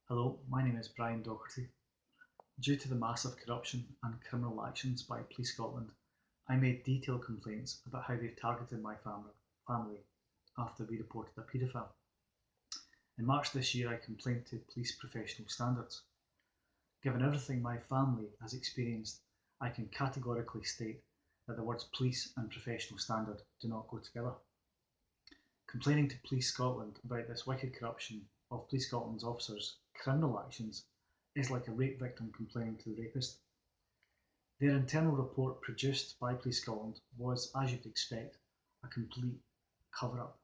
Hello, my name is Brian Docherty. Due to the massive corruption and criminal actions by Police Scotland, I made detailed complaints about how they've targeted my family after we reported a paedophile. In March this year, I complained to Police Professional Standards. Given everything my family has experienced, I can categorically state that the words police and professional standard do not go together. Complaining to Police Scotland about this wicked corruption of Police Scotland's officers' criminal actions is like a rape victim complaining to the rapist. Their internal report produced by Police Scotland was, as you'd expect, a complete cover-up.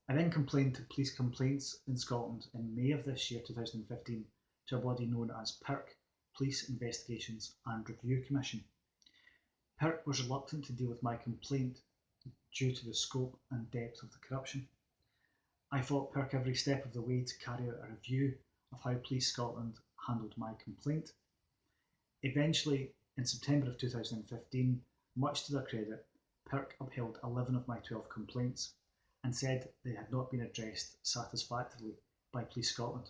I then complained to Police Complaints in Scotland in May of this year, 2015, to a body known as PIRC, Police Investigations and Review Commission. PIRC was reluctant to deal with my complaint due to the scope and depth of the corruption. I fought PIRC every step of the way to carry out a review of how Police Scotland handled my complaint. Eventually, in September of 2015, much to their credit, PIRC upheld 11 of my 12 complaints and said they had not been addressed satisfactorily by Police Scotland.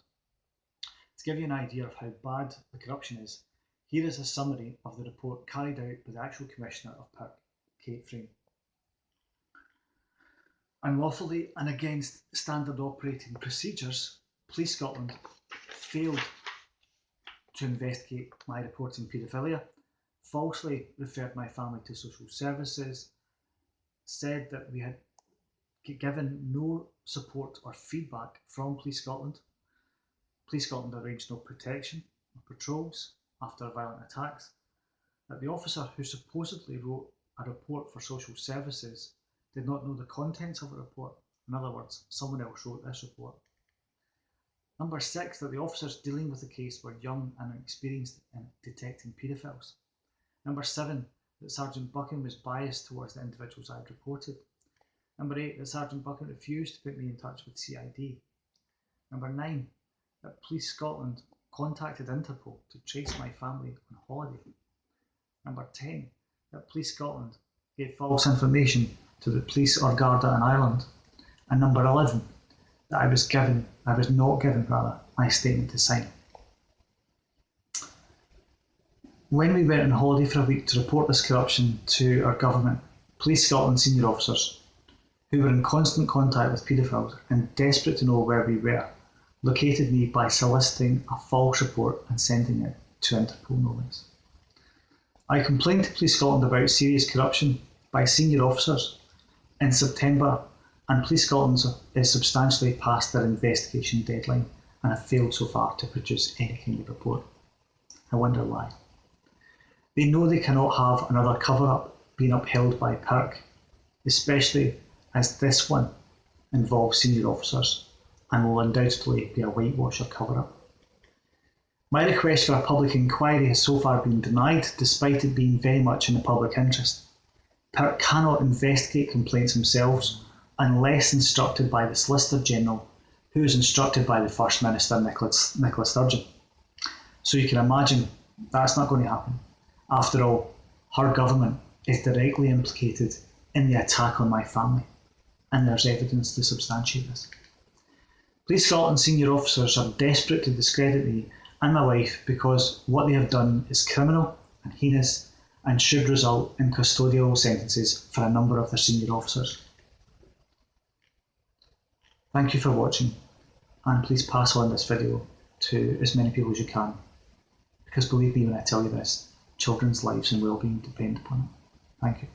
To give you an idea of how bad the corruption is, here is a summary of the report carried out by the actual Commissioner of PIRC, Kate Frame. Unlawfully and against standard operating procedures, Police Scotland failed to investigate my reporting paedophilia, falsely referred my family to social services, said that we had given no support or feedback from Police Scotland. Police Scotland arranged no protection or patrols after violent attacks, that the officer who supposedly wrote a report for social services did not know the contents of a report. In other words, someone else wrote this report. Number 6, that the officers dealing with the case were young and inexperienced in detecting paedophiles. Number 7, that Sergeant Buchan was biased towards the individuals I had reported. Number 8, that Sergeant Buchan refused to put me in touch with CID. Number 9, that Police Scotland contacted Interpol to trace my family on holiday. Number 10, that Police Scotland gave false information to the Police Garda in Ireland. And number 11, that I was not given my statement to sign. When we went on holiday for a week to report this corruption to our government, Police Scotland senior officers, who were in constant contact with paedophiles and desperate to know where we were, located me by soliciting a false report and sending it to Interpol no less. I complained to Police Scotland about serious corruption by senior officers in September, and Police Scotland is substantially past their investigation deadline and have failed so far to produce any kind of report. I wonder why. They know they cannot have another cover-up being upheld by PIRC, especially as this one involves senior officers and will undoubtedly be a whitewash or cover-up. My request for a public inquiry has so far been denied, despite it being very much in the public interest. PIRC cannot investigate complaints themselves unless instructed by the Solicitor General, who is instructed by the First Minister Nicola Sturgeon. So you can imagine that's not going to happen. After all, her government is directly implicated in the attack on my family, and there's evidence to substantiate this. Police Scotland senior officers are desperate to discredit me and my wife because what they have done is criminal and heinous and should result in custodial sentences for a number of their senior officers. Thank you for watching, and please pass on this video to as many people as you can, because believe me when I tell you this, children's lives and well-being depend upon it. Thank you.